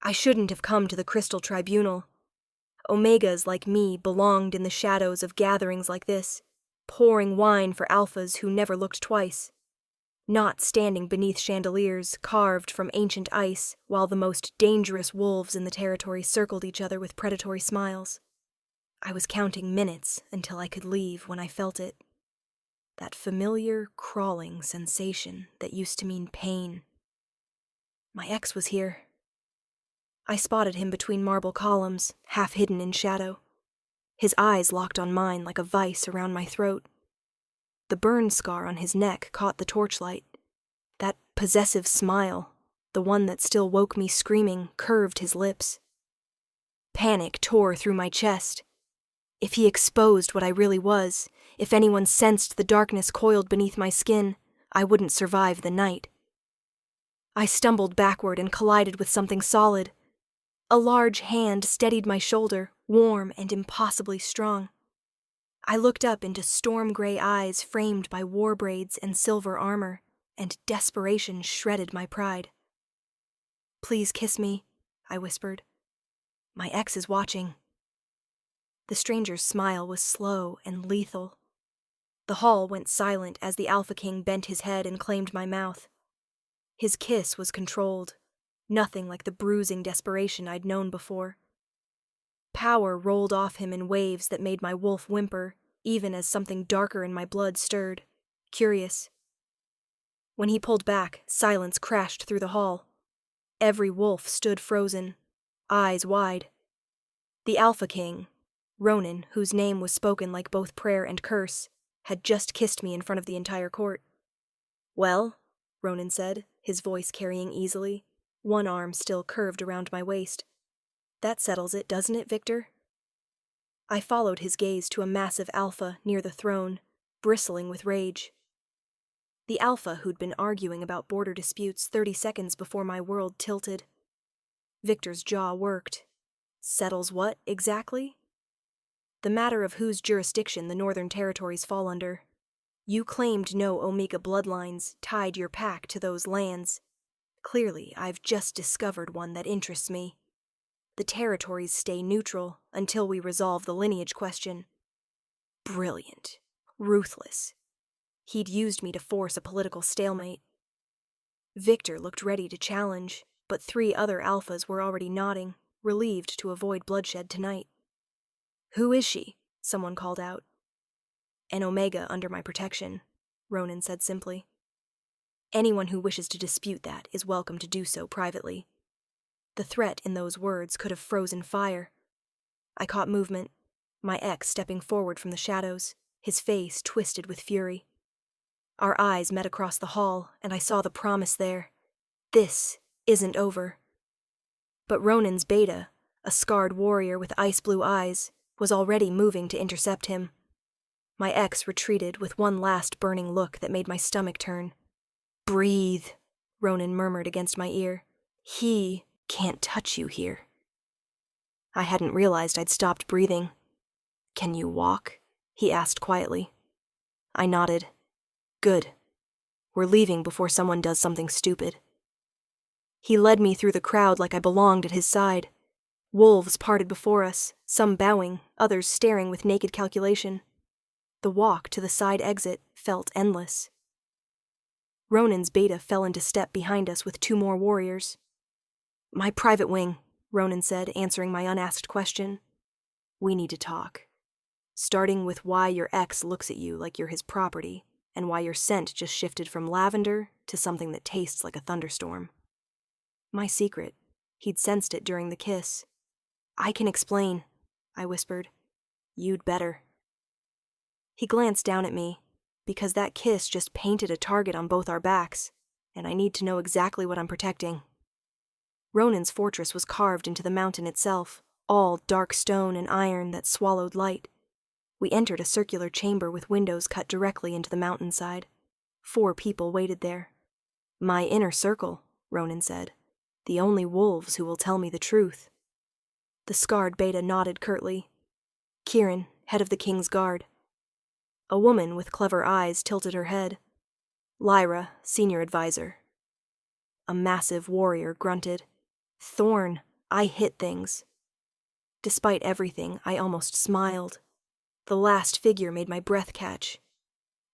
I shouldn't have come to the Crystal Tribunal. Omegas like me belonged in the shadows of gatherings like this, pouring wine for alphas who never looked twice, not standing beneath chandeliers carved from ancient ice while the most dangerous wolves in the territory circled each other with predatory smiles. I was counting minutes until I could leave when I felt it. That familiar, crawling sensation that used to mean pain. My ex was here. I spotted him between marble columns, half hidden in shadow. His eyes locked on mine like a vice around my throat. The burn scar on his neck caught the torchlight. That possessive smile, the one that still woke me screaming, curved his lips. Panic tore through my chest. If he exposed what I really was, if anyone sensed the darkness coiled beneath my skin, I wouldn't survive the night. I stumbled backward and collided with something solid. A large hand steadied my shoulder, warm and impossibly strong. I looked up into storm-gray eyes framed by war braids and silver armor, and desperation shredded my pride. "Please kiss me," I whispered. "My ex is watching." The stranger's smile was slow and lethal. The hall went silent as the Alpha King bent his head and claimed my mouth. His kiss was controlled, nothing like the bruising desperation I'd known before. Power rolled off him in waves that made my wolf whimper, even as something darker in my blood stirred, curious. When he pulled back, silence crashed through the hall. Every wolf stood frozen, eyes wide. The Alpha King, Ronan, whose name was spoken like both prayer and curse, had just kissed me in front of the entire court. "Well," Ronan said, his voice carrying easily, one arm still curved around my waist. "That settles it, doesn't it, Victor?" I followed his gaze to a massive alpha near the throne, bristling with rage. The alpha who'd been arguing about border disputes 30 seconds before my world tilted. Victor's jaw worked. Settles what, exactly? The matter of whose jurisdiction the Northern Territories fall under. You claimed no Omega bloodlines tied your pack to those lands. Clearly, I've just discovered one that interests me. The territories stay neutral until we resolve the lineage question. Brilliant. Ruthless. He'd used me to force a political stalemate. Victor looked ready to challenge, but 3 other alphas were already nodding, relieved to avoid bloodshed tonight. "Who is she?" someone called out. "An Omega under my protection," Ronan said simply. "Anyone who wishes to dispute that is welcome to do so privately." The threat in those words could have frozen fire. I caught movement, my ex stepping forward from the shadows, his face twisted with fury. Our eyes met across the hall, and I saw the promise there. This isn't over. But Ronan's beta, a scarred warrior with ice-blue eyes, was already moving to intercept him. My ex retreated with one last burning look that made my stomach turn. "Breathe," Ronan murmured against my ear. "He can't touch you here." I hadn't realized I'd stopped breathing. "Can you walk?" he asked quietly. I nodded. "Good. We're leaving before someone does something stupid." He led me through the crowd like I belonged at his side. Wolves parted before us, some bowing, others staring with naked calculation. The walk to the side exit felt endless. Ronan's beta fell into step behind us with 2 more warriors. "My private wing," Ronan said, answering my unasked question. "We need to talk. Starting with why your ex looks at you like you're his property, and why your scent just shifted from lavender to something that tastes like a thunderstorm." My secret. He'd sensed it during the kiss. "I can explain," I whispered. "You'd better." He glanced down at me, because that kiss just painted a target on both our backs, and I need to know exactly what I'm protecting. Ronan's fortress was carved into the mountain itself, all dark stone and iron that swallowed light. We entered a circular chamber with windows cut directly into the mountainside. 4 people waited there. "My inner circle," Ronan said. "The only wolves who will tell me the truth." The scarred beta nodded curtly. Kieran, head of the King's Guard. A woman with clever eyes tilted her head. Lyra, senior advisor. A massive warrior grunted. "Thorn," I hit things. Despite everything, I almost smiled. The last figure made my breath catch.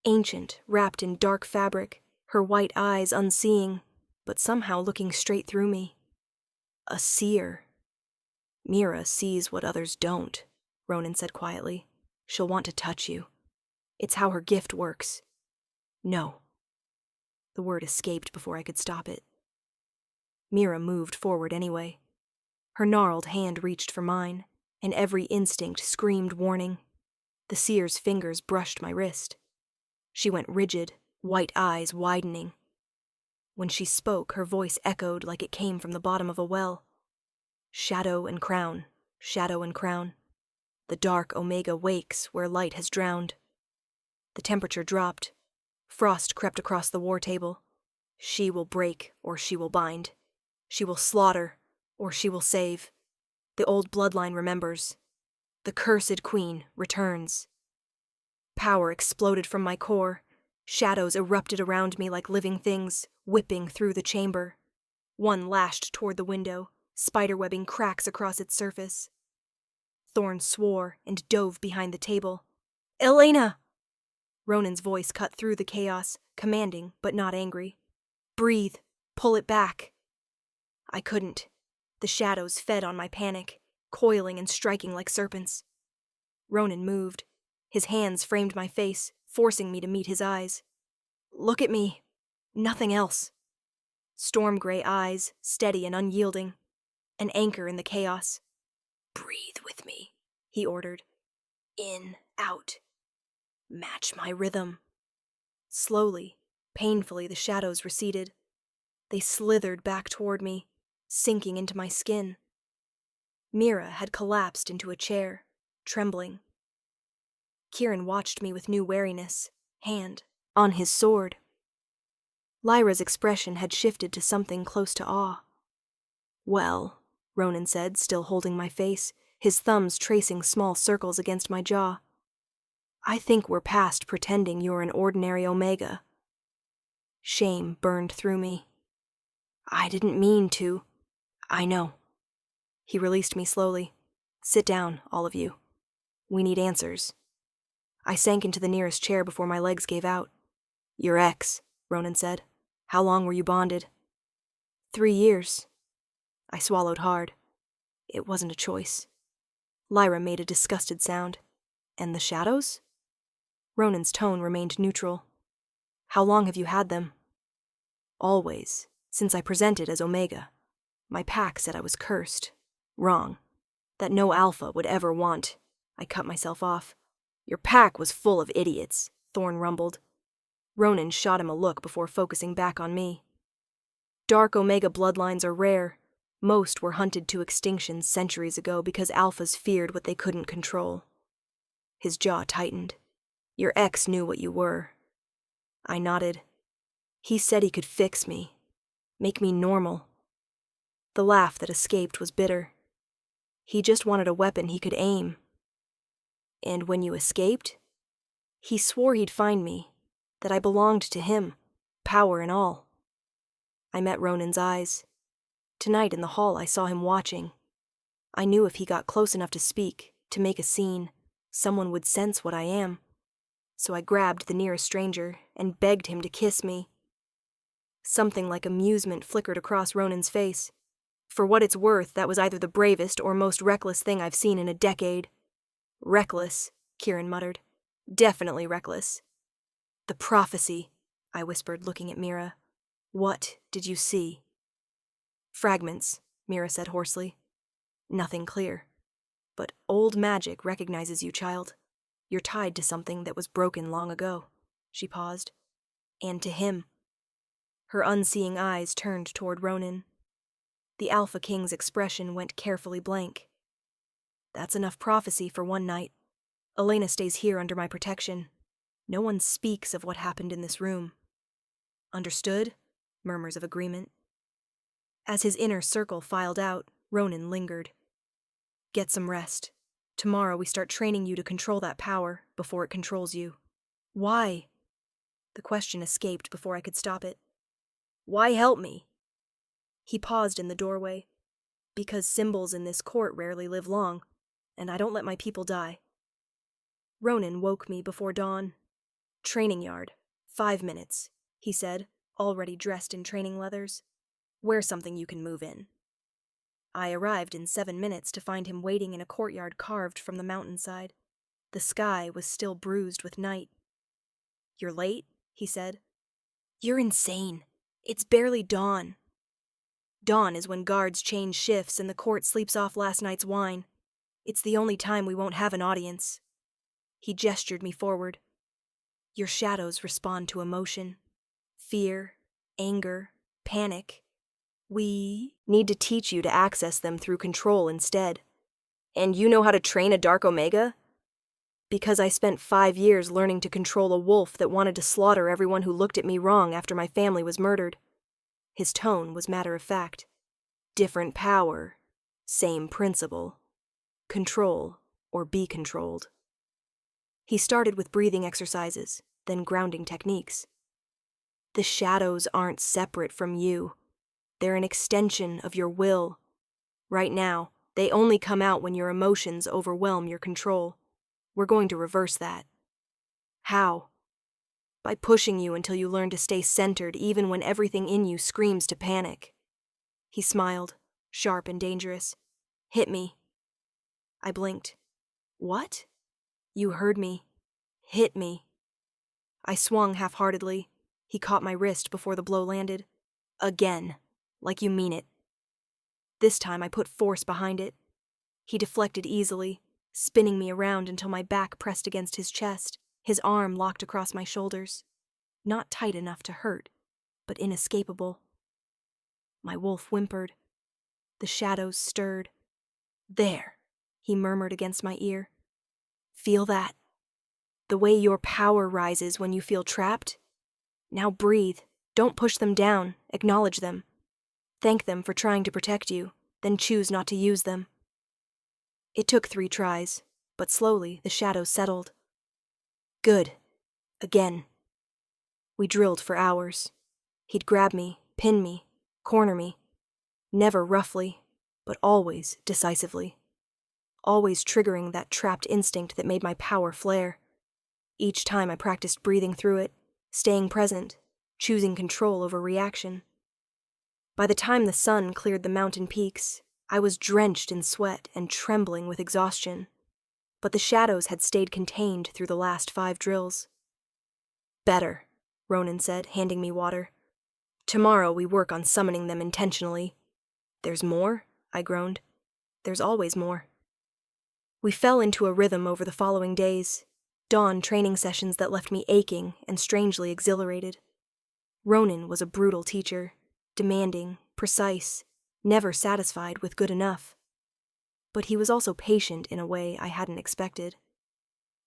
Ancient, wrapped in dark fabric, her white eyes unseeing, but somehow looking straight through me. A seer. Mira sees what others don't, Ronan said quietly. She'll want to touch you. It's how her gift works. No. The word escaped before I could stop it. Mira moved forward anyway. Her gnarled hand reached for mine, and every instinct screamed warning. The seer's fingers brushed my wrist. She went rigid, white eyes widening. When she spoke, her voice echoed like it came from the bottom of a well. Shadow and crown, shadow and crown. The dark Omega wakes where light has drowned. The temperature dropped. Frost crept across the war table. She will break, or she will bind. She will slaughter, or she will save. The old bloodline remembers. The cursed queen returns. Power exploded from my core. Shadows erupted around me like living things, whipping through the chamber. One lashed toward the window, spiderwebbing cracks across its surface. Thorn swore and dove behind the table. "Elena!" Ronan's voice cut through the chaos, commanding but not angry. "Breathe. Pull it back." I couldn't. The shadows fed on my panic, coiling and striking like serpents. Ronan moved. His hands framed my face, forcing me to meet his eyes. "Look at me. Nothing else." Storm gray eyes, steady and unyielding. An anchor in the chaos. "Breathe with me," he ordered. "In, out. Match my rhythm." Slowly, painfully, the shadows receded. They slithered back toward me, sinking into my skin. Mira had collapsed into a chair, trembling. Kieran watched me with new wariness, hand on his sword. Lyra's expression had shifted to something close to awe. "Well," Ronan said, still holding my face, his thumbs tracing small circles against my jaw. "I think we're past pretending you're an ordinary Omega." Shame burned through me. "I didn't mean to." "I know." He released me slowly. "Sit down, all of you. We need answers." I sank into the nearest chair before my legs gave out. "Your ex," Ronan said. "How long were you bonded?" 3 years. I swallowed hard. It wasn't a choice. Lyra made a disgusted sound. "And the shadows?" Ronan's tone remained neutral. "How long have you had them?" "Always, since I presented as Omega. My pack said I was cursed. Wrong. That no alpha would ever want." I cut myself off. "Your pack was full of idiots," Thorn rumbled. Ronan shot him a look before focusing back on me. "Dark Omega bloodlines are rare. Most were hunted to extinction centuries ago because alphas feared what they couldn't control." His jaw tightened. "Your ex knew what you were." I nodded. "He said he could fix me. Make me normal." The laugh that escaped was bitter. "He just wanted a weapon he could aim." "And when you escaped?" "He swore he'd find me, that I belonged to him, power and all." I met Ronan's eyes. Tonight in the hall I saw him watching. I knew if he got close enough to speak, to make a scene, someone would sense what I am. So I grabbed the nearest stranger and begged him to kiss me. Something like amusement flickered across Ronan's face. For what it's worth, that was either the bravest or most reckless thing I've seen in a decade. "Reckless," Kieran muttered. "Definitely reckless." "The prophecy," I whispered, looking at Mira. "What did you see?" "Fragments," Mira said hoarsely. "Nothing clear. But old magic recognizes you, child. You're tied to something that was broken long ago." She paused. "And to him." Her unseeing eyes turned toward Ronan. The Alpha King's expression went carefully blank. "That's enough prophecy for one night. Elena stays here under my protection. No one speaks of what happened in this room." "Understood?" Murmurs of agreement. As his inner circle filed out, Ronan lingered. "Get some rest. Tomorrow we start training you to control that power before it controls you." "Why?" The question escaped before I could stop it. "Why help me?" He paused in the doorway. Because symbols in this court rarely live long, and I don't let my people die. Ronan woke me before dawn. Training yard, 5 minutes, he said, already dressed in training leathers. Wear something you can move in. I arrived in 7 minutes to find him waiting in a courtyard carved from the mountainside. The sky was still bruised with night. You're late, he said. You're insane. It's barely dawn. Dawn is when guards change shifts and the court sleeps off last night's wine. It's the only time we won't have an audience. He gestured me forward. Your shadows respond to emotion. Fear, anger, panic. We need to teach you to access them through control instead. And you know how to train a Dark Omega? Because I spent 5 years learning to control a wolf that wanted to slaughter everyone who looked at me wrong after my family was murdered. His tone was matter of fact. Different power, same principle. Control or be controlled. He started with breathing exercises, then grounding techniques. The shadows aren't separate from you. They're an extension of your will. Right now, they only come out when your emotions overwhelm your control. We're going to reverse that. How? By pushing you until you learn to stay centered even when everything in you screams to panic. He smiled, sharp and dangerous. Hit me. I blinked. What? You heard me. Hit me. I swung half-heartedly. He caught my wrist before the blow landed. Again. Like you mean it. This time I put force behind it. He deflected easily, spinning me around until my back pressed against his chest, his arm locked across my shoulders. Not tight enough to hurt, but inescapable. My wolf whimpered. The shadows stirred. There, he murmured against my ear. Feel that? The way your power rises when you feel trapped? Now breathe. Don't push them down. Acknowledge them. Thank them for trying to protect you, then choose not to use them. It took 3 tries, but slowly the shadows settled. Good. Again. We drilled for hours. He'd grab me, pin me, corner me. Never roughly, but always decisively. Always triggering that trapped instinct that made my power flare. Each time I practiced breathing through it, staying present, choosing control over reaction. By the time the sun cleared the mountain peaks, I was drenched in sweat and trembling with exhaustion. But the shadows had stayed contained through the last 5 drills. Better, Ronan said, handing me water. Tomorrow we work on summoning them intentionally. There's more? I groaned. There's always more. We fell into a rhythm over the following days, dawn training sessions that left me aching and strangely exhilarated. Ronan was a brutal teacher, demanding, precise, never satisfied with good enough. But he was also patient in a way I hadn't expected.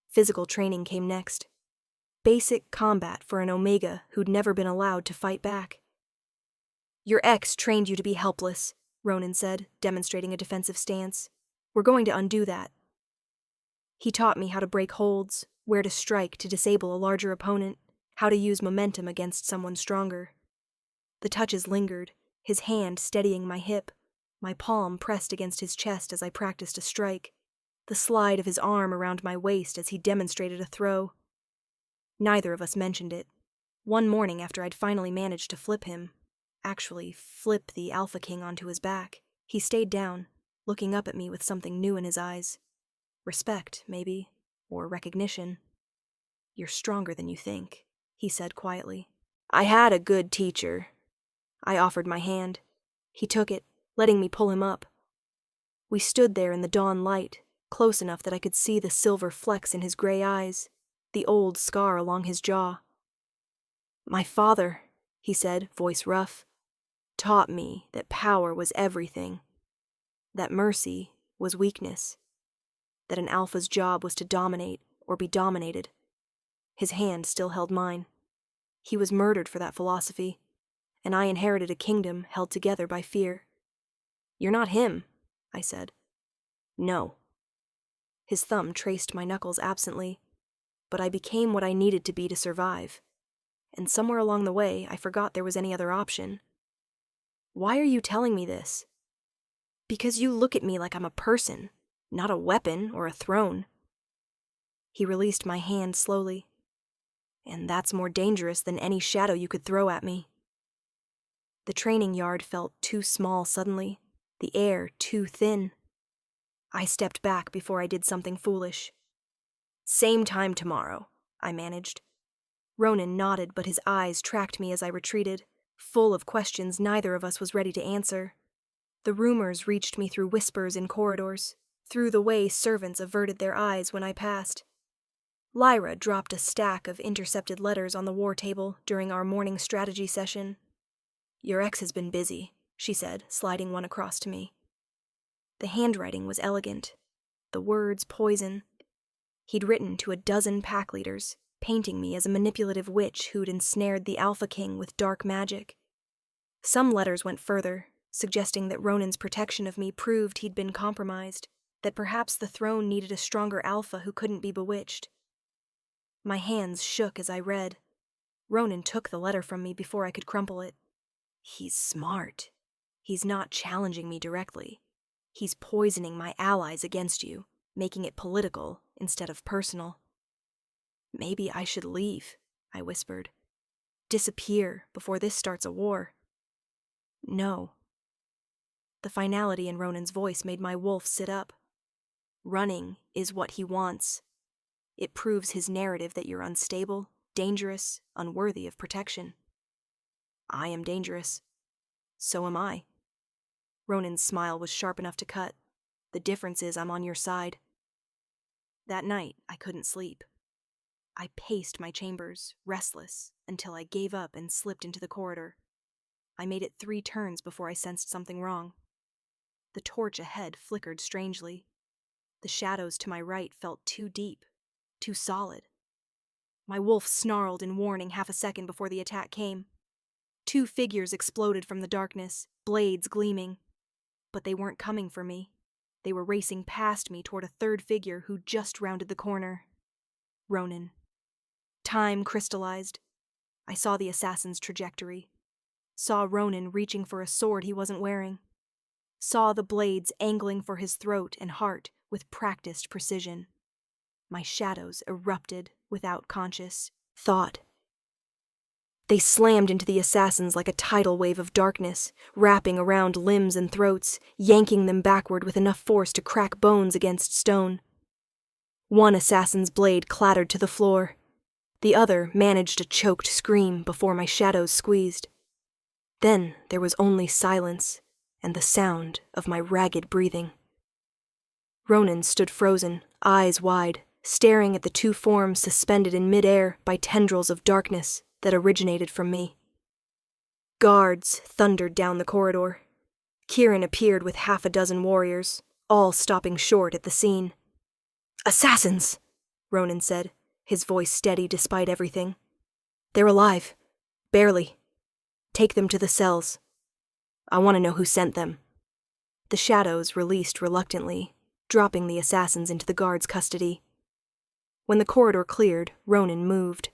Physical training came next. Basic combat for an Omega who'd never been allowed to fight back. Your ex trained you to be helpless, Ronan said, demonstrating a defensive stance. We're going to undo that. He taught me how to break holds, where to strike to disable a larger opponent, how to use momentum against someone stronger. The touches lingered, his hand steadying my hip, my palm pressed against his chest as I practiced a strike, the slide of his arm around my waist as he demonstrated a throw. Neither of us mentioned it. One morning after I'd finally managed to flip him, actually flip the Alpha King onto his back, he stayed down, looking up at me with something new in his eyes. Respect, maybe, or recognition. You're stronger than you think, he said quietly. I had a good teacher. I offered my hand. He took it, letting me pull him up. We stood there in the dawn light, close enough that I could see the silver flecks in his gray eyes, the old scar along his jaw. My father, he said, voice rough, taught me that power was everything, that mercy was weakness, that an alpha's job was to dominate or be dominated. His hand still held mine. He was murdered for that philosophy, and I inherited a kingdom held together by fear. You're not him, I said. No. His thumb traced my knuckles absently, but I became what I needed to be to survive, and somewhere along the way I forgot there was any other option. Why are you telling me this? Because you look at me like I'm a person, not a weapon or a throne. He released my hand slowly. And that's more dangerous than any shadow you could throw at me. The training yard felt too small suddenly, the air too thin. I stepped back before I did something foolish. Same time tomorrow, I managed. Ronan nodded, but his eyes tracked me as I retreated, full of questions neither of us was ready to answer. The rumors reached me through whispers in corridors, through the way servants averted their eyes when I passed. Lyra dropped a stack of intercepted letters on the war table during our morning strategy session. "Your ex has been busy," she said, sliding one across to me. The handwriting was elegant, the words poison. He'd written to a dozen pack leaders, painting me as a manipulative witch who'd ensnared the Alpha King with dark magic. Some letters went further, suggesting that Ronan's protection of me proved he'd been compromised, that perhaps the throne needed a stronger Alpha who couldn't be bewitched. My hands shook as I read. Ronan took the letter from me before I could crumple it. He's smart. He's not challenging me directly. He's poisoning my allies against you, making it political instead of personal. "Maybe I should leave," I whispered. "Disappear before this starts a war." "No." The finality in Ronan's voice made my wolf sit up. "Running is what he wants. It proves his narrative that you're unstable, dangerous, unworthy of protection." "I am dangerous. So am I." Ronan's smile was sharp enough to cut. "The difference is I'm on your side." That night, I couldn't sleep. I paced my chambers, restless, until I gave up and slipped into the corridor. I made it 3 turns before I sensed something wrong. The torch ahead flickered strangely. The shadows to my right felt too deep, too solid. My wolf snarled in warning half a second before the attack came. 2 figures exploded from the darkness, blades gleaming. But they weren't coming for me. They were racing past me toward a 3rd figure who just rounded the corner. Ronan. Time crystallized. I saw the assassin's trajectory. Saw Ronan reaching for a sword he wasn't wearing. Saw the blades angling for his throat and heart with practiced precision. My shadows erupted without conscious thought. They slammed into the assassins like a tidal wave of darkness, wrapping around limbs and throats, yanking them backward with enough force to crack bones against stone. One assassin's blade clattered to the floor. The other managed a choked scream before my shadows squeezed. Then there was only silence and the sound of my ragged breathing. Ronan stood frozen, eyes wide, staring at the 2 forms suspended in midair by tendrils of darkness that originated from me. Guards thundered down the corridor. Kieran appeared with 6 warriors, all stopping short at the scene. "Assassins!" Ronan said, his voice steady despite everything. "They're alive. Barely. Take them to the cells. I want to know who sent them." The shadows released reluctantly, dropping the assassins into the guards' custody. When the corridor cleared, Ronan moved.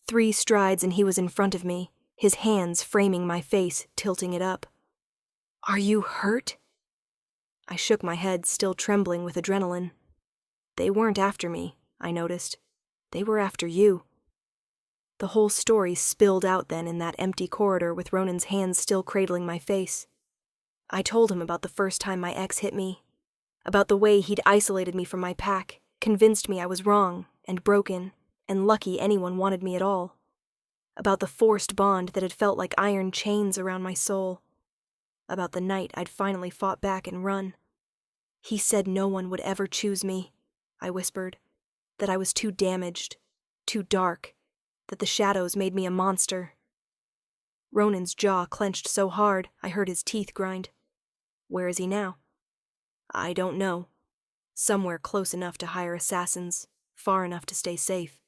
3 strides and he was in front of me, his hands framing my face, tilting it up. "Are you hurt?" I shook my head, still trembling with adrenaline. "They weren't after me," I noticed. "They were after you." The whole story spilled out then in that empty corridor with Ronan's hands still cradling my face. I told him about the first time my ex hit me, about the way he'd isolated me from my pack, convinced me I was wrong and broken, and lucky anyone wanted me at all. About the forced bond that had felt like iron chains around my soul. About the night I'd finally fought back and run. "He said no one would ever choose me," I whispered, "that I was too damaged, too dark, that the shadows made me a monster." Ronan's jaw clenched so hard I heard his teeth grind. "Where is he now?" "I don't know. Somewhere close enough to hire assassins, far enough to stay safe.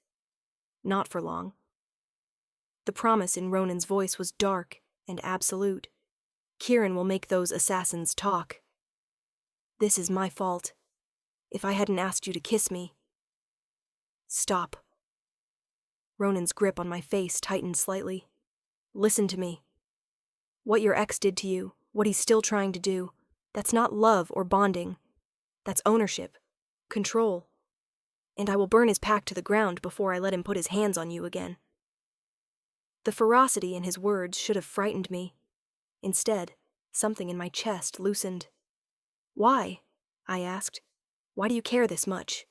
Not for long." The promise in Ronan's voice was dark and absolute. "Kieran will make those assassins talk. This is my fault. If I hadn't asked you to kiss me." "Stop." Ronan's grip on my face tightened slightly. "Listen to me. What your ex did to you, what he's still trying to do, That's not love or bonding. That's ownership, control. And I will burn his pack to the ground before I let him put his hands on you again." The ferocity in his words should have frightened me. Instead, something in my chest loosened. "Why?" I asked. "Why do you care this much?"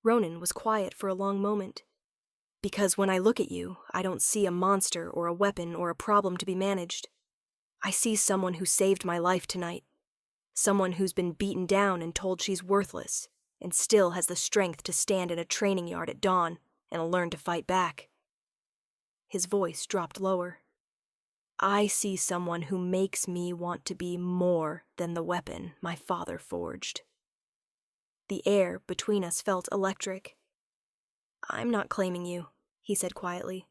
Ronan was quiet for a long moment. "Because when I look at you, I don't see a monster or a weapon or a problem to be managed. I see someone who saved my life tonight. Someone who's been beaten down and told she's worthless, and still has the strength to stand in a training yard at dawn and learn to fight back." His voice dropped lower. "I see someone who makes me want to be more than the weapon my father forged." The air between us felt electric. "I'm not claiming you," he said quietly.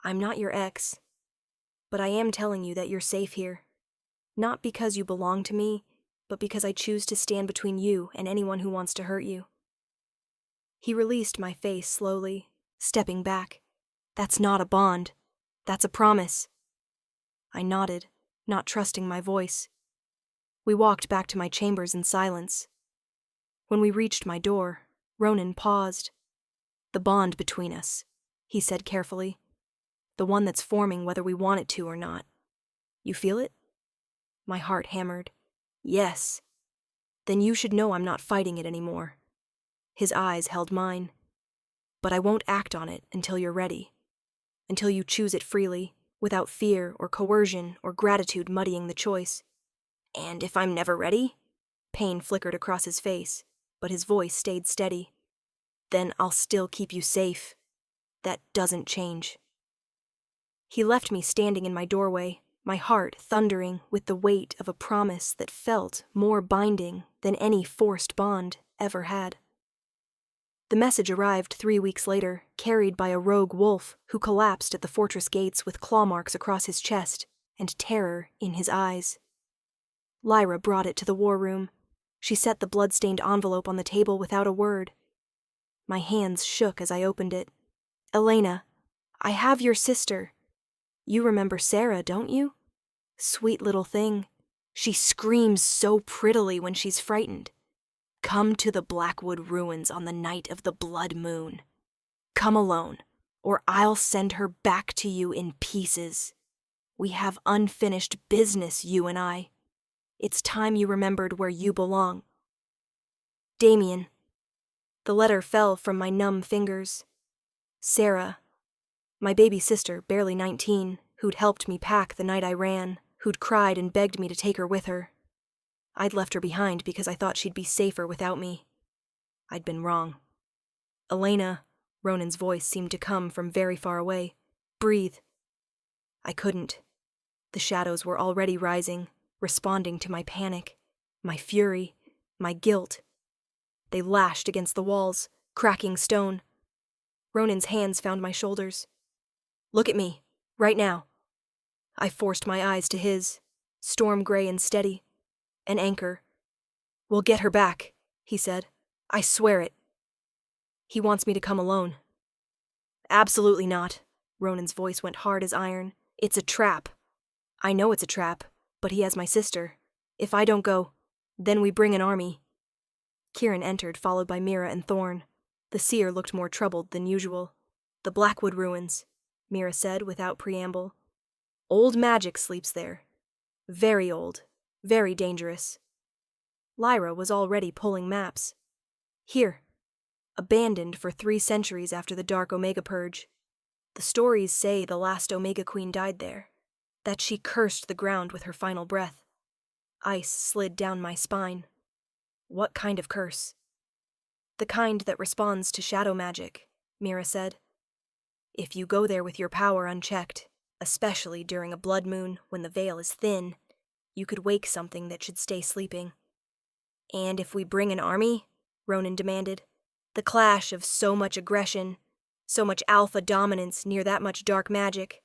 "I'm not your ex. But I am telling you that you're safe here. Not because you belong to me, but because I choose to stand between you and anyone who wants to hurt you." He released my face slowly, stepping back. "That's not a bond. That's a promise." I nodded, not trusting my voice. We walked back to my chambers in silence. When we reached my door, Ronan paused. "The bond between us," he said carefully. "The one that's forming whether we want it to or not. You feel it?" My heart hammered. "Yes." "Then you should know I'm not fighting it anymore." His eyes held mine. "But I won't act on it until you're ready. Until you choose it freely, without fear or coercion or gratitude muddying the choice." "And if I'm never ready?" Pain flickered across his face, but his voice stayed steady. "Then I'll still keep you safe. That doesn't change." He left me standing in my doorway, my heart thundering with the weight of a promise that felt more binding than any forced bond ever had. The message arrived 3 weeks later, carried by a rogue wolf who collapsed at the fortress gates with claw marks across his chest and terror in his eyes. Lyra brought it to the war room. She set the blood-stained envelope on the table without a word. My hands shook as I opened it. "Elena, I have your sister. You remember Sarah, don't you? Sweet little thing. She screams so prettily when she's frightened. Come to the Blackwood ruins on the night of the blood moon. Come alone, or I'll send her back to you in pieces. We have unfinished business, you and I. It's time you remembered where you belong. Damien." The letter fell from my numb fingers. Sarah, my baby sister, barely 19, who'd helped me pack the night I ran, who'd cried and begged me to take her with her. I'd left her behind because I thought she'd be safer without me. I'd been wrong. "Elena," Ronan's voice seemed to come from very far away. "Breathe." I couldn't. The shadows were already rising, responding to my panic, my fury, my guilt. They lashed against the walls, cracking stone. Ronan's hands found my shoulders. "Look at me, right now." I forced my eyes to his, storm gray and steady. An anchor. "We'll get her back," he said. "I swear it." "He wants me to come alone." "Absolutely not." Ronan's voice went hard as iron. "It's a trap." "I know it's a trap, but he has my sister. If I don't go, then we bring an army." Kieran entered, followed by Mira and Thorn. The seer looked more troubled than usual. "The Blackwood ruins," Mira said without preamble. "Old magic sleeps there. Very old. Very dangerous." Lyra was already pulling maps. "Here. Abandoned for 3 centuries after the Dark Omega Purge. The stories say the last Omega Queen died there, that she cursed the ground with her final breath." Ice slid down my spine. "What kind of curse?" "The kind that responds to shadow magic," Mira said. "If you go there with your power unchecked, especially during a blood moon when the veil is thin, you could wake something that should stay sleeping." "And if we bring an army?" Ronan demanded. "The clash of so much aggression, so much alpha dominance near that much dark magic."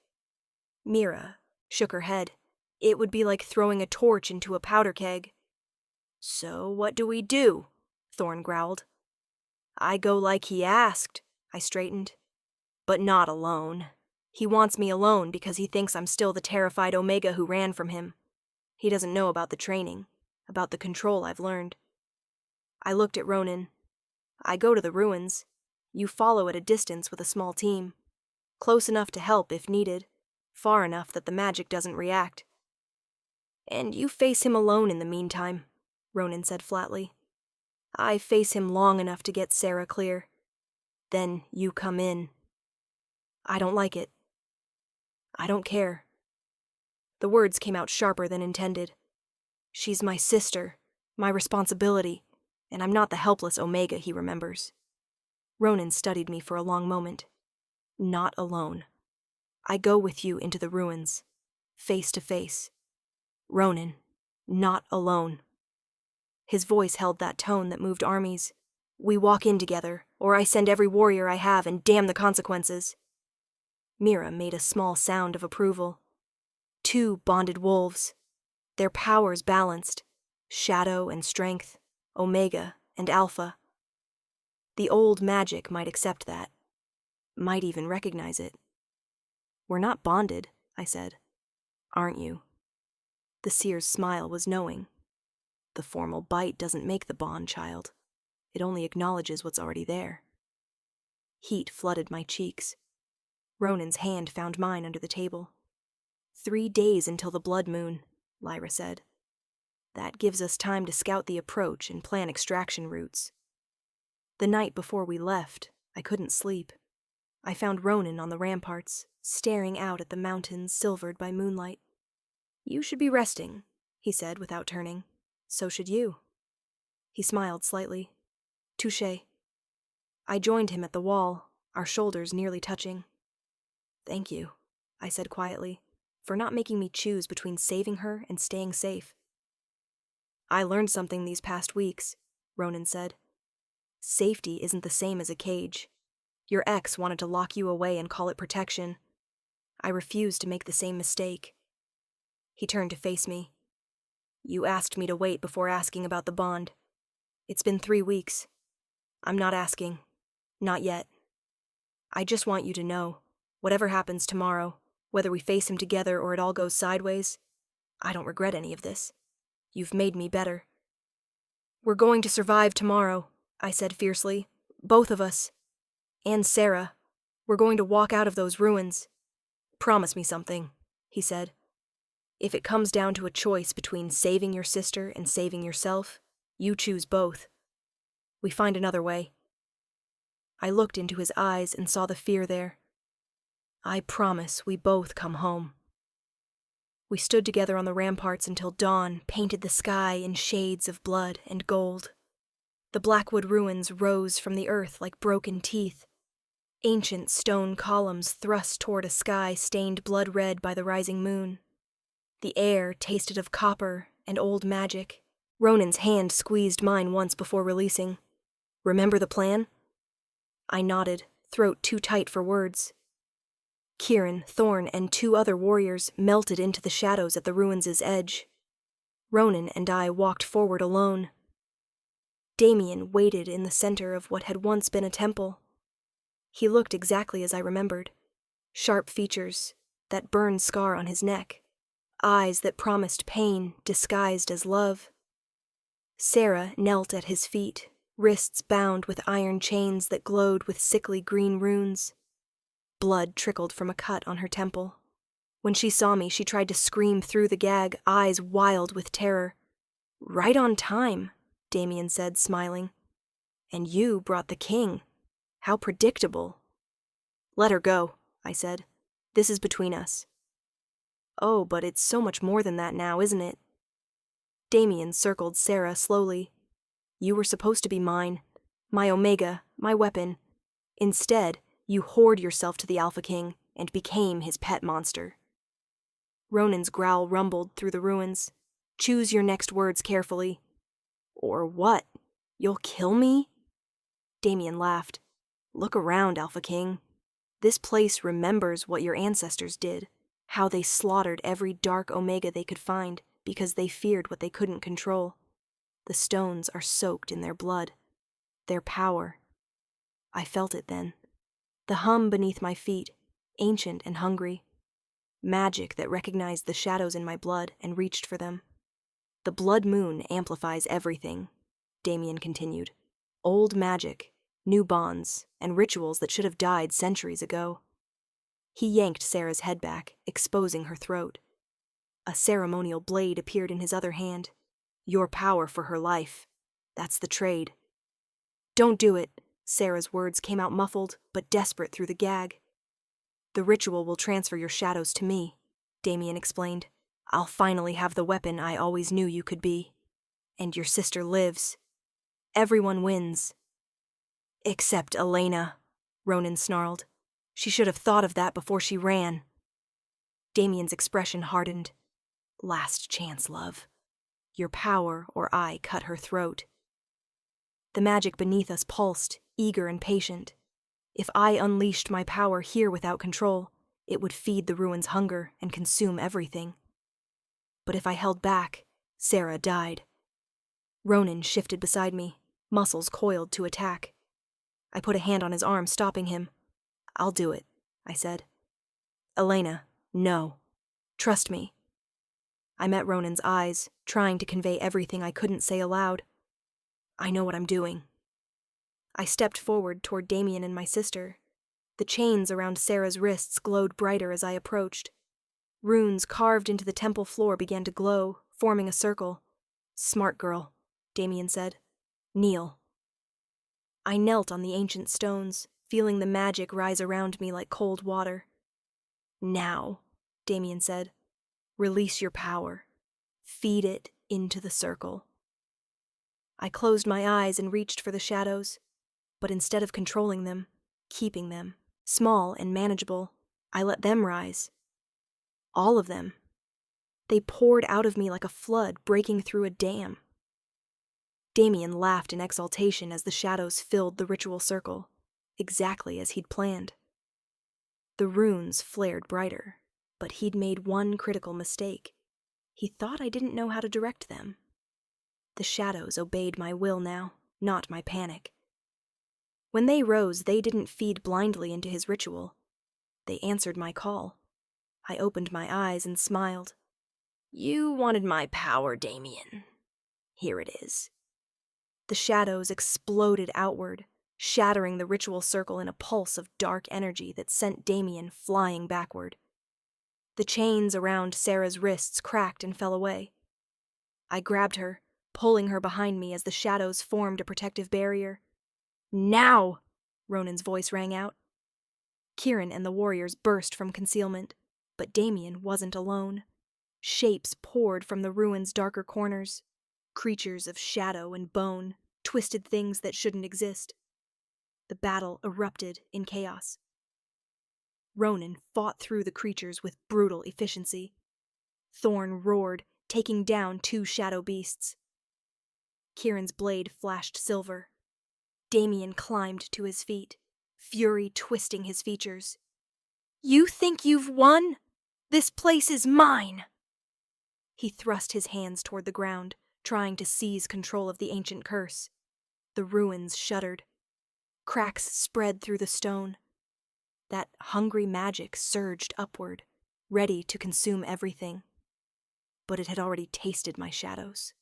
Mira shook her head. "It would be like throwing a torch into a powder keg." "So what do we do?" Thorn growled. "I go like he asked," I straightened. "But not alone. He wants me alone because he thinks I'm still the terrified Omega who ran from him. He doesn't know about the training. about the control I've learned. I looked at Ronan. I go to the ruins. You follow at a distance with a small team. Close enough to help if needed, far enough that the magic doesn't react. And you face him alone in the meantime, Ronan said flatly. I face him long enough to get Sarah clear. Then you come in. I don't like it. I don't care. The words came out sharper than intended. She's my sister, my responsibility, and I'm not the helpless Omega he remembers. Ronan studied me for a long moment. Not alone. I go with you into the ruins, face to face. Ronan, not alone. His voice held that tone that moved armies. We walk in together, or I send every warrior I have and damn the consequences. Mira made a small sound of approval. 2 bonded wolves. Their powers balanced. Shadow and strength, Omega and Alpha. The old magic might accept that. Might even recognize it. We're not bonded, I said. Aren't you? The seer's smile was knowing. The formal bite doesn't make the bond, child. It only acknowledges what's already there. Heat flooded my cheeks. Ronan's hand found mine under the table. 3 days until the blood moon, Lyra said. That gives us time to scout the approach and plan extraction routes. The night before we left, I couldn't sleep. I found Ronan on the ramparts, staring out at the mountains silvered by moonlight. You should be resting, he said without turning. So should you. He smiled slightly. Touché. I joined him at the wall, our shoulders nearly touching. Thank you, I said quietly, for not making me choose between saving her and staying safe. I learned something these past weeks, Ronan said. Safety isn't the same as a cage. Your ex wanted to lock you away and call it protection. I refused to make the same mistake. He turned to face me. You asked me to wait before asking about the bond. It's been 3 weeks. I'm not asking. Not yet. I just want you to know, whatever happens tomorrow, whether we face him together or it all goes sideways, I don't regret any of this. You've made me better. We're going to survive tomorrow, I said fiercely. Both of us. And Sarah. We're going to walk out of those ruins. Promise me something, he said. If it comes down to a choice between saving your sister and saving yourself, you choose both. We find another way. I looked into his eyes and saw the fear there. I promise we both come home. We stood together on the ramparts until dawn painted the sky in shades of blood and gold. The Blackwood ruins rose from the earth like broken teeth. Ancient stone columns thrust toward a sky stained blood-red by the rising moon. The air tasted of copper and old magic. Ronan's hand squeezed mine once before releasing. Remember the plan? I nodded, throat too tight for words. Kieran, Thorn, and 2 other warriors melted into the shadows at the ruins' edge. Ronan and I walked forward alone. Damien waited in the center of what had once been a temple. He looked exactly as I remembered. Sharp features, that burned scar on his neck. Eyes that promised pain disguised as love. Sarah knelt at his feet, wrists bound with iron chains that glowed with sickly green runes. Blood trickled from a cut on her temple. When she saw me, she tried to scream through the gag, eyes wild with terror. Right on time, Damien said, smiling. And you brought the king. How predictable. Let her go, I said. This is between us. Oh, but it's so much more than that now, isn't it? Damien circled Sarah slowly. You were supposed to be mine, my Omega, my weapon. Instead, you whored yourself to the Alpha King and became his pet monster. Ronan's growl rumbled through the ruins. Choose your next words carefully. Or what? You'll kill me? Damien laughed. Look around, Alpha King. This place remembers what your ancestors did. How they slaughtered every dark Omega they could find because they feared what they couldn't control. The stones are soaked in their blood. Their power. I felt it then. The hum beneath my feet, ancient and hungry. Magic that recognized the shadows in my blood and reached for them. The blood moon amplifies everything, Damien continued. Old magic, new bonds, and rituals that should have died centuries ago. He yanked Sarah's head back, exposing her throat. A ceremonial blade appeared in his other hand. Your power for her life. That's the trade. Don't do it, Sarah's words came out muffled, but desperate through the gag. The ritual will transfer your shadows to me, Damien explained. I'll finally have the weapon I always knew you could be. And your sister lives. Everyone wins. Except Elena, Ronan snarled. She should have thought of that before she ran. Damien's expression hardened. Last chance, love. Your power or I cut her throat. The magic beneath us pulsed, eager and patient. If I unleashed my power here without control, it would feed the ruin's hunger and consume everything. But if I held back, Sarah died. Ronan shifted beside me, muscles coiled to attack. I put a hand on his arm, stopping him. I'll do it, I said. Elena, no. Trust me. I met Ronan's eyes, trying to convey everything I couldn't say aloud. I know what I'm doing. I stepped forward toward Damien and my sister. The chains around Sarah's wrists glowed brighter as I approached. Runes carved into the temple floor began to glow, forming a circle. Smart girl, Damien said. Kneel. I knelt on the ancient stones, feeling the magic rise around me like cold water. Now, Damien said, release your power. Feed it into the circle. I closed my eyes and reached for the shadows, but instead of controlling them, keeping them, small and manageable, I let them rise. All of them. They poured out of me like a flood breaking through a dam. Damien laughed in exultation as the shadows filled the ritual circle, exactly as he'd planned. The runes flared brighter, but he'd made one critical mistake. He thought I didn't know how to direct them. The shadows obeyed my will now, not my panic. When they rose, they didn't feed blindly into his ritual. They answered my call. I opened my eyes and smiled. You wanted my power, Damien. Here it is. The shadows exploded outward, shattering the ritual circle in a pulse of dark energy that sent Damien flying backward. The chains around Sarah's wrists cracked and fell away. I grabbed her, pulling her behind me as the shadows formed a protective barrier. Now! Ronan's voice rang out. Kieran and the warriors burst from concealment, but Damien wasn't alone. Shapes poured from the ruin's darker corners. Creatures of shadow and bone, twisted things that shouldn't exist. The battle erupted in chaos. Ronan fought through the creatures with brutal efficiency. Thorn roared, taking down 2 shadow beasts. Kieran's blade flashed silver. Damien climbed to his feet, fury twisting his features. You think you've won? This place is mine! He thrust his hands toward the ground, trying to seize control of the ancient curse. The ruins shuddered. Cracks spread through the stone. That hungry magic surged upward, ready to consume everything. But it had already tasted my shadows,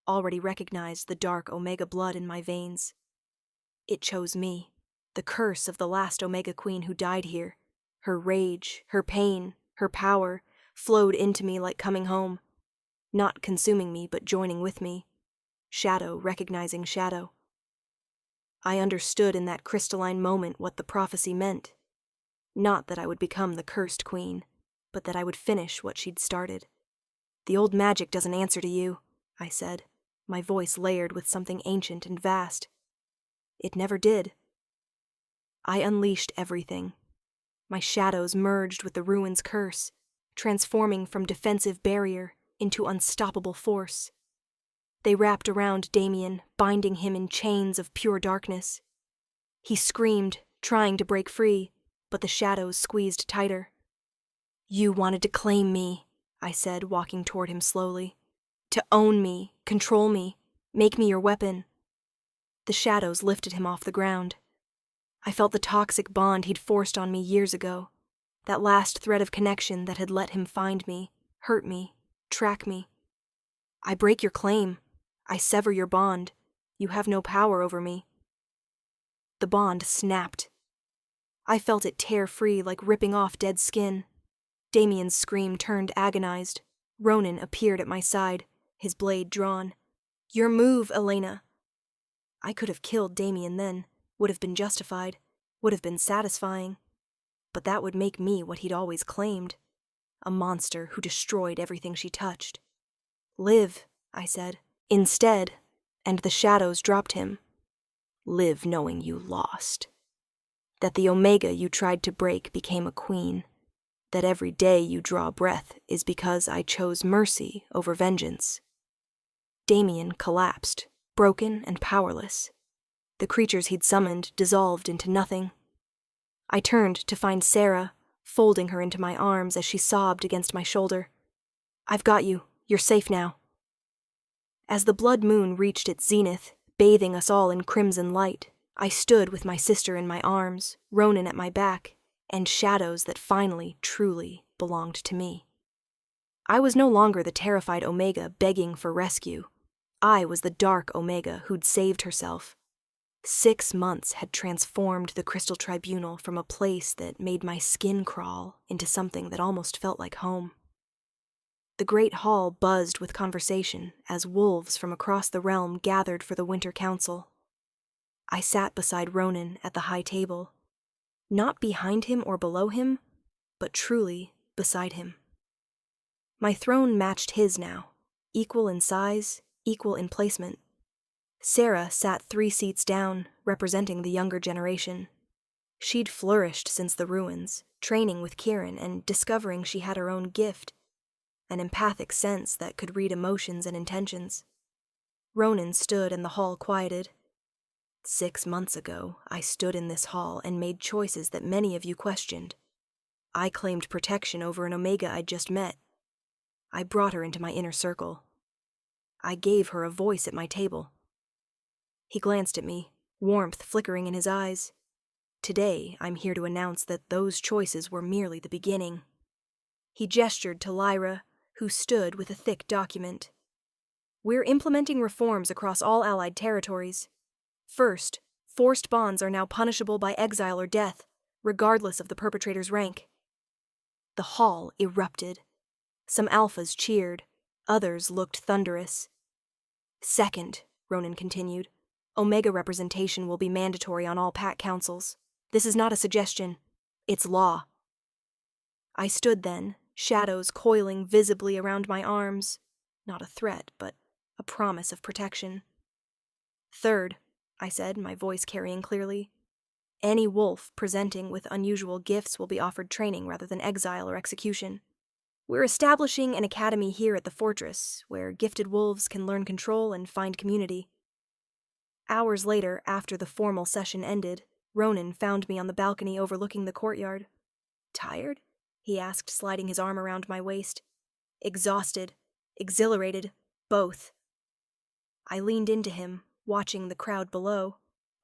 already recognized the dark Omega blood in my veins. It chose me, the curse of the last Omega Queen who died here. Her rage, her pain, her power flowed into me like coming home, not consuming me but joining with me, shadow recognizing shadow. I understood in that crystalline moment what the prophecy meant. Not that I would become the cursed queen, but that I would finish what she'd started. The old magic doesn't answer to you, I said, my voice layered with something ancient and vast. It never did. I unleashed everything. My shadows merged with the ruin's curse, transforming from defensive barrier into unstoppable force. They wrapped around Damien, binding him in chains of pure darkness. He screamed, trying to break free, but the shadows squeezed tighter. You wanted to claim me, I said, walking toward him slowly. To own me, control me, make me your weapon. The shadows lifted him off the ground. I felt the toxic bond he'd forced on me years ago, that last thread of connection that had let him find me, hurt me, track me. I break your claim. I sever your bond. You have no power over me. The bond snapped. I felt it tear free like ripping off dead skin. Damien's scream turned agonized. Ronan appeared at my side, his blade drawn. Your move, Elena. I could have killed Damien then, would have been justified, would have been satisfying. But that would make me what he'd always claimed. A monster who destroyed everything she touched. Live, I said. Instead, and the shadows dropped him. Live knowing you lost. That the Omega you tried to break became a queen. That every day you draw breath is because I chose mercy over vengeance. Damien collapsed, broken and powerless. The creatures he'd summoned dissolved into nothing. I turned to find Sarah, folding her into my arms as she sobbed against my shoulder. I've got you. You're safe now. As the blood moon reached its zenith, bathing us all in crimson light, I stood with my sister in my arms, Ronan at my back, and shadows that finally, truly belonged to me. I was no longer the terrified Omega begging for rescue. I was the dark Omega who'd saved herself. 6 months had transformed the Crystal Tribunal from a place that made my skin crawl into something that almost felt like home. The great hall buzzed with conversation as wolves from across the realm gathered for the Winter Council. I sat beside Ronan at the high table, not behind him or below him, but truly beside him. My throne matched his now, equal in size, equal in placement. Sarah sat 3 seats down, representing the younger generation. She'd flourished since the ruins, training with Kieran and discovering she had her own gift, an empathic sense that could read emotions and intentions. Ronan stood and the hall quieted. 6 months ago, I stood in this hall and made choices that many of you questioned. I claimed protection over an Omega I'd just met. I brought her into my inner circle. I gave her a voice at my table. He glanced at me, warmth flickering in his eyes. Today, I'm here to announce that those choices were merely the beginning. He gestured to Lyra, who stood with a thick document. We're implementing reforms across all Allied territories. First, forced bonds are now punishable by exile or death, regardless of the perpetrator's rank. The hall erupted. Some alphas cheered, others looked thunderous. Second, Ronan continued, Omega representation will be mandatory on all pack councils. This is not a suggestion. It's law. I stood then, shadows coiling visibly around my arms. Not a threat, but a promise of protection. Third, I said, my voice carrying clearly, any wolf presenting with unusual gifts will be offered training rather than exile or execution. We're establishing an academy here at the fortress, where gifted wolves can learn control and find community. Hours later, after the formal session ended, Ronan found me on the balcony overlooking the courtyard. Tired? He asked, sliding his arm around my waist. Exhausted, exhilarated, both. I leaned into him, watching the crowd below,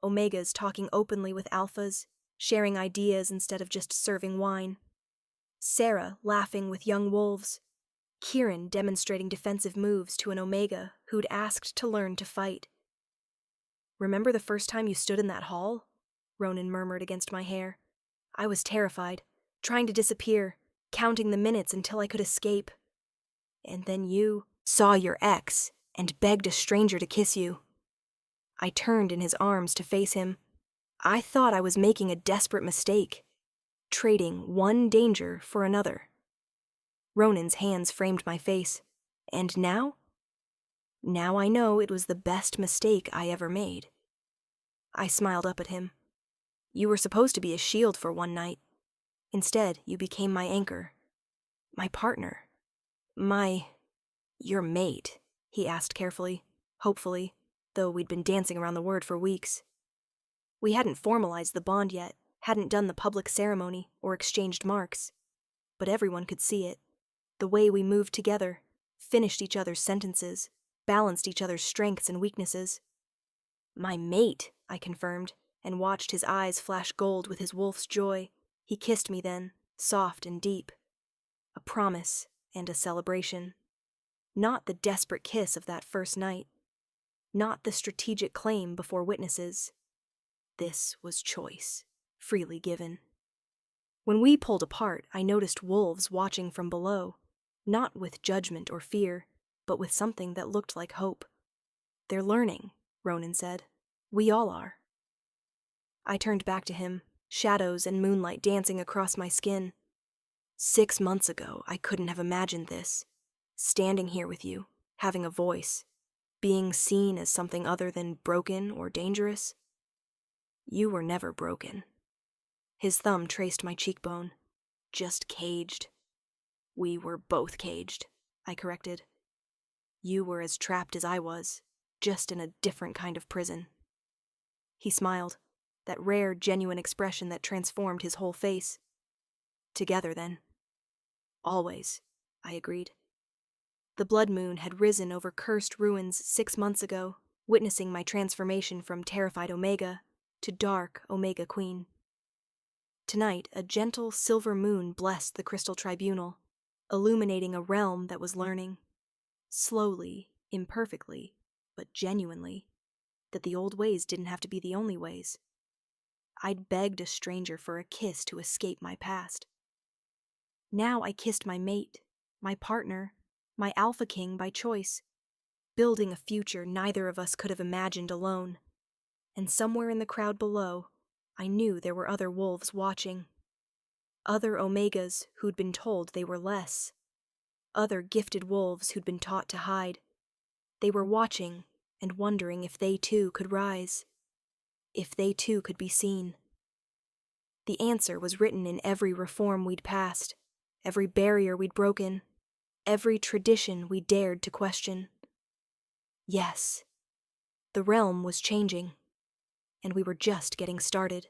Omegas talking openly with Alphas, sharing ideas instead of just serving wine. Sarah laughing with young wolves. Kieran demonstrating defensive moves to an Omega who'd asked to learn to fight. Remember the first time you stood in that hall? Ronan murmured against my hair. I was terrified, trying to disappear, counting the minutes until I could escape. And then you saw your ex and begged a stranger to kiss you. I turned in his arms to face him. I thought I was making a desperate mistake, trading one danger for another. Ronan's hands framed my face. And now? Now I know it was the best mistake I ever made. I smiled up at him. You were supposed to be a shield for one night. Instead, you became my anchor. My partner. Your mate, he asked carefully, hopefully, though we'd been dancing around the word for weeks. We hadn't formalized the bond yet, hadn't done the public ceremony or exchanged marks. But everyone could see it. The way we moved together, finished each other's sentences, balanced each other's strengths and weaknesses. My mate, I confirmed, and watched his eyes flash gold with his wolf's joy. He kissed me then, soft and deep. A promise and a celebration. Not the desperate kiss of that first night. Not the strategic claim before witnesses. This was choice, freely given. When we pulled apart, I noticed wolves watching from below, not with judgment or fear, but with something that looked like hope. "They're learning," Ronan said. "We all are." I turned back to him, shadows and moonlight dancing across my skin. 6 months ago, I couldn't have imagined this. Standing here with you, having a voice, being seen as something other than broken or dangerous. You were never broken. His thumb traced my cheekbone. Just caged. We were both caged, I corrected. You were as trapped as I was, just in a different kind of prison. He smiled, that rare, genuine expression that transformed his whole face. Together, then. Always, I agreed. The blood moon had risen over cursed ruins 6 months ago, witnessing my transformation from terrified Omega to dark Omega Queen. Tonight, a gentle silver moon blessed the Crystal Tribunal, illuminating a realm that was learning, slowly, imperfectly, but genuinely, that the old ways didn't have to be the only ways. I'd begged a stranger for a kiss to escape my past. Now I kissed my mate, my partner, my Alpha King by choice, building a future neither of us could have imagined alone. And somewhere in the crowd below, I knew there were other wolves watching. Other Omegas who'd been told they were less. Other gifted wolves who'd been taught to hide. They were watching and wondering if they too could rise. If they too could be seen. The answer was written in every reform we'd passed, every barrier we'd broken, every tradition we dared to question. Yes, the realm was changing, and we were just getting started.